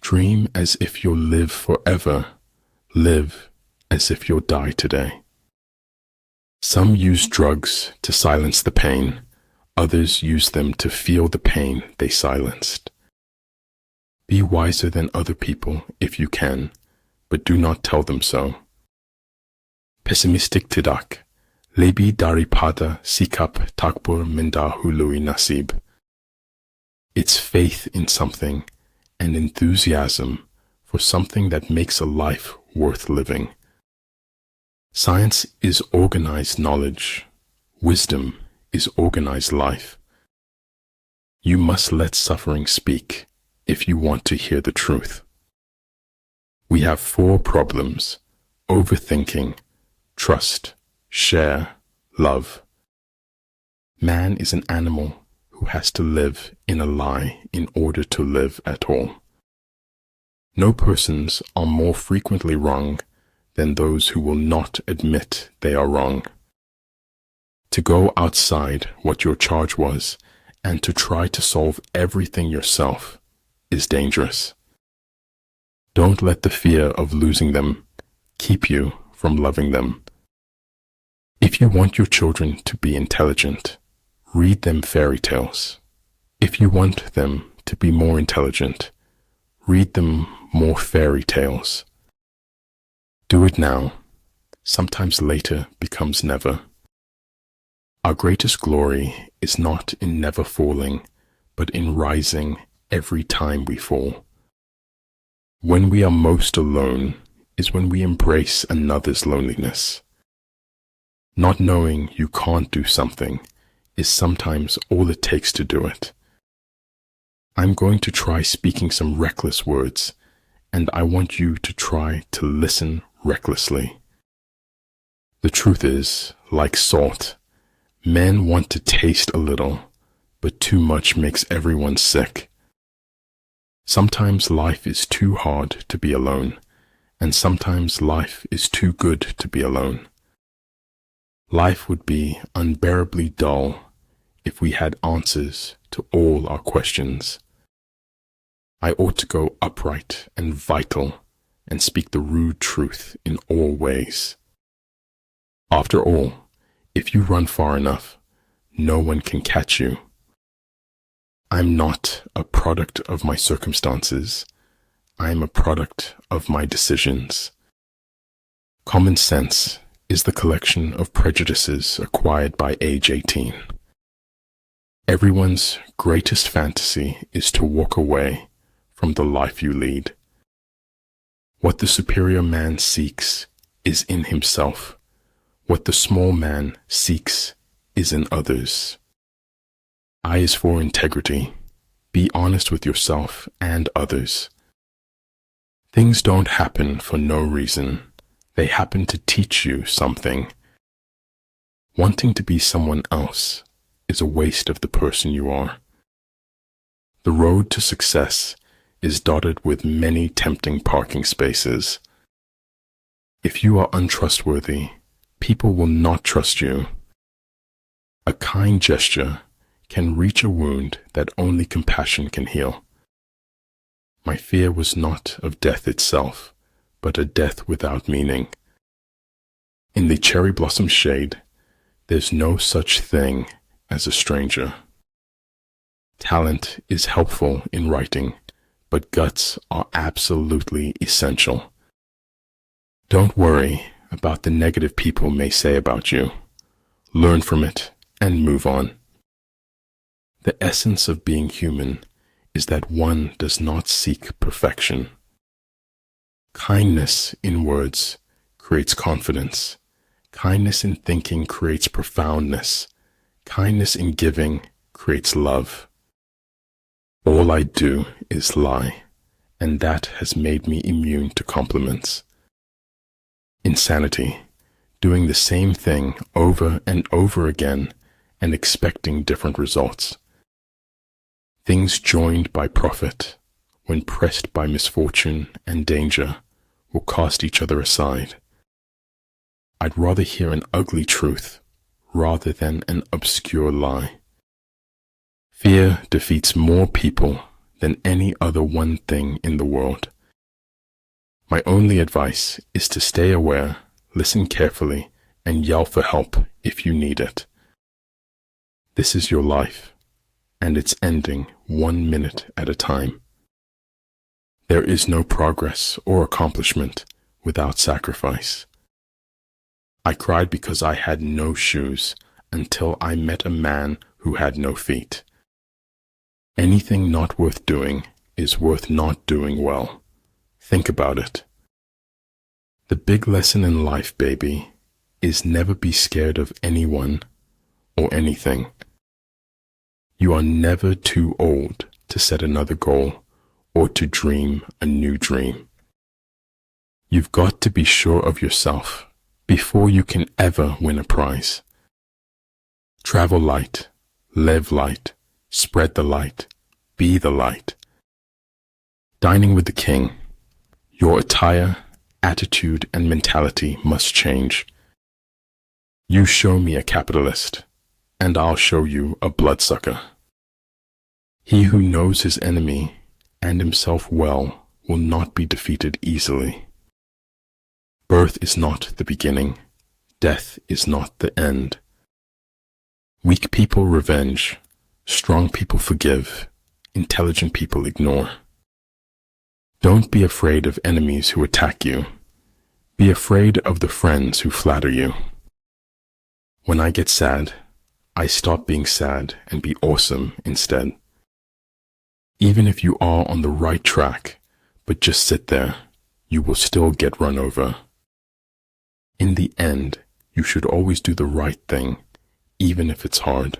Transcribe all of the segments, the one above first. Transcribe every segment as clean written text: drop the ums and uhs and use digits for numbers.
Dream as if you'll live forever. Live as if you'll die today. Some use drugs to silence the pain. Others use them to feel the pain they silenced. Be wiser than other people if you can, but do not tell them so. Pessimistic tidak, lebih daripada sikap takbur mendahului nasib. It's faith in something and enthusiasm for something that makes a life worth living. Science is organized knowledge. Wisdom is organized life. You must let suffering speak if you want to hear the truth. We have 4 problems: overthinking, trust, share, love. Man is an animal who has to live in a lie in order to live at all. No persons are more frequently wrong than those who will not admit they are wrong. To go outside what your charge was and to try to solve everything yourself is dangerous. Don't let the fear of losing them keep you from loving them. If you want your children to be intelligent, read them fairy tales. If you want them to be more intelligent, read them more fairy tales. Do it now. Sometimes later becomes never. Our greatest glory is not in never falling, but in rising every time we fall. When we are most alone is when we embrace another's loneliness. Not knowing you can't do something is sometimes all it takes to do it. I'm going to try speaking some reckless words, and I want you to try to listen recklessly. The truth is, like salt, men want to taste a little, but too much makes everyone sick. Sometimes life is too hard to be alone, and sometimes life is too good to be alone. Life would be unbearably dull if we had answers to all our questions. I ought to go upright and vital and speak the rude truth in all ways. After all, if you run far enough, no one can catch you. I'm not a product of my circumstances. I am a product of my decisions. Common sense is the collection of prejudices acquired by age 18. Everyone's greatest fantasy is to walk away from the life you lead. What the superior man seeks is in himself. What the small man seeks is in others. I is for integrity. Be honest with yourself and others. Things don't happen for no reason. They happen to teach you something. Wanting to be someone else is a waste of the person you are. The road to success is dotted with many tempting parking spaces. If you are untrustworthy, people will not trust you. A kind gesture can reach a wound that only compassion can heal. My fear was not of death itself, but a death without meaning. In the cherry blossom shade, there's no such thing as a stranger. Talent is helpful in writing, but guts are absolutely essential. Don't worry about the negative people may say about you. Learn from it and move on. The essence of being human is that one does not seek perfection. Kindness in words creates confidence. Kindness in thinking creates profoundness. Kindness in giving creates love. All I do is lie, and that has made me immune to compliments. Insanity, doing the same thing over and over again and expecting different results. Things joined by profit, when pressed by misfortune and danger, will cast each other aside. I'd rather hear an ugly truth rather than an obscure lie. Fear defeats more people than any other one thing in the world. My only advice is to stay aware, listen carefully, and yell for help if you need it. This is your life, and it's ending 1 minute at a time. There is no progress or accomplishment without sacrifice. I cried because I had no shoes until I met a man who had no feet. Anything not worth doing is worth not doing well. Think about it. The big lesson in life, baby, is never be scared of anyone or anything. You are never too old to set another goal or to dream a new dream. You've got to be sure of yourself before you can ever win a prize. Travel light, live light, spread the light, be the light. Dining with the king, your attire, attitude, and mentality must change. You show me a capitalist, and I'll show you a bloodsucker. He who knows his enemy and himself well will not be defeated easily. Birth is not the beginning, death is not the end. Weak people revenge, strong people forgive, intelligent people ignore. Don't be afraid of enemies who attack you. Be afraid of the friends who flatter you. When I get sad, I stop being sad and be awesome instead. Even if you are on the right track, but just sit there, you will still get run over. In the end, you should always do the right thing, even if it's hard.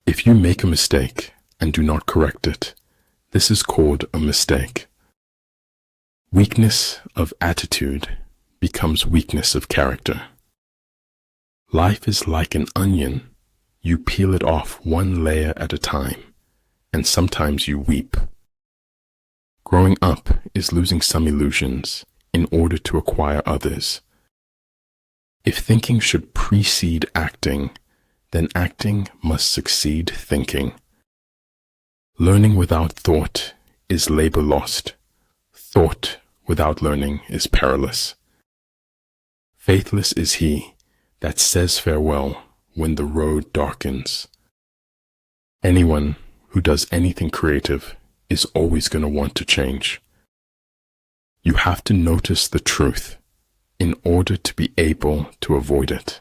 If you make a mistake and do not correct it, this is called a mistake. Weakness of attitude becomes weakness of character. Life is like an onion. You peel it off one layer at a time, and sometimes you weep. Growing up is losing some illusions in order to acquire others. If thinking should precede acting, then acting must succeed thinking. Learning without thought is labor lost. Thought without learning is perilous. Faithless is he that says farewell when the road darkens. Anyone who does anything creative is always going to want to change. You have to notice the truth in order to be able to avoid it.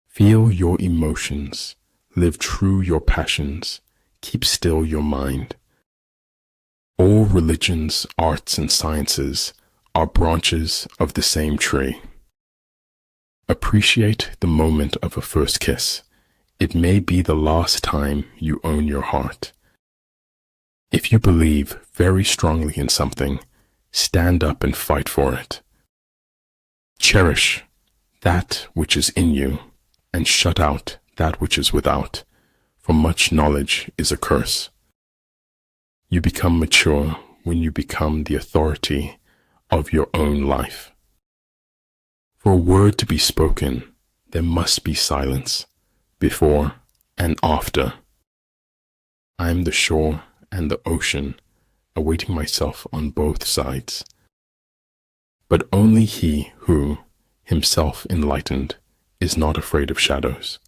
Feel your emotions, live true your passions, keep still your mind. All religions, arts, and sciences are branches of the same tree. Appreciate the moment of a first kiss. It may be the last time you own your heart. If you believe very strongly in something, stand up and fight for it. Cherish that which is in you, and shut out that which is without, for much knowledge is a curse. You become mature when you become the authority of your own life. For a word to be spoken, there must be silence, before and after. I am the shore and the ocean, awaiting myself on both sides. But only he who, himself enlightened, is not afraid of shadows.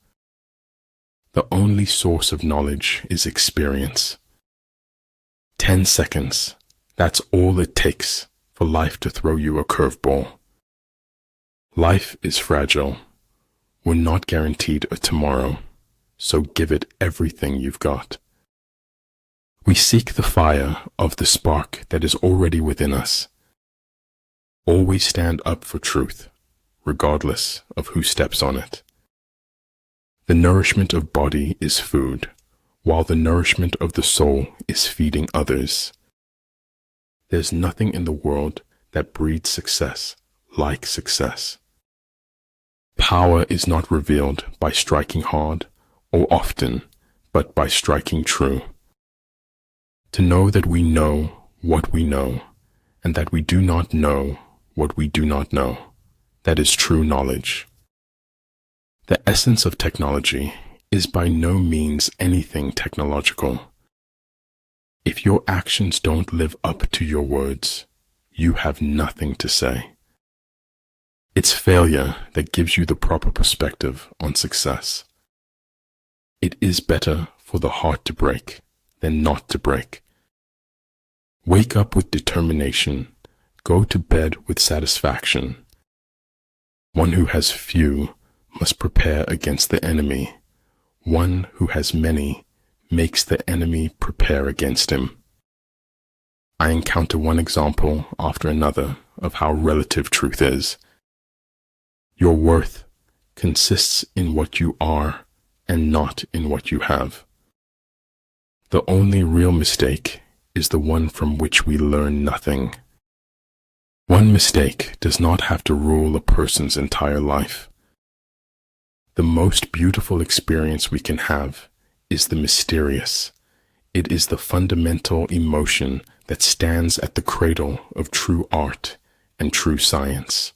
The only source of knowledge is experience. 10 seconds, that's all it takes for life to throw you a curveball. Life is fragile. We're not guaranteed a tomorrow, so give it everything you've got. We seek the fire of the spark that is already within us. Always stand up for truth, regardless of who steps on it. The nourishment of body is food, while the nourishment of the soul is feeding others. There's nothing in the world that breeds success like success. Power is not revealed by striking hard or often, but by striking true. To know that we know what we know, and that we do not know what we do not know, that is true knowledge. The essence of technology is by no means anything technological. If your actions don't live up to your words, you have nothing to say. It's failure that gives you the proper perspective on success. It is better for the heart to break than not to break. Wake up with determination. Go to bed with satisfaction. One who has few must prepare against the enemy. One who has many makes the enemy prepare against him. I encounter one example after another of how relative truth is. Your worth consists in what you are and not in what you have. The only real mistake is the one from which we learn nothing. One mistake does not have to rule a person's entire life. The most beautiful experience we can have is the mysterious. It is the fundamental emotion that stands at the cradle of true art and true science.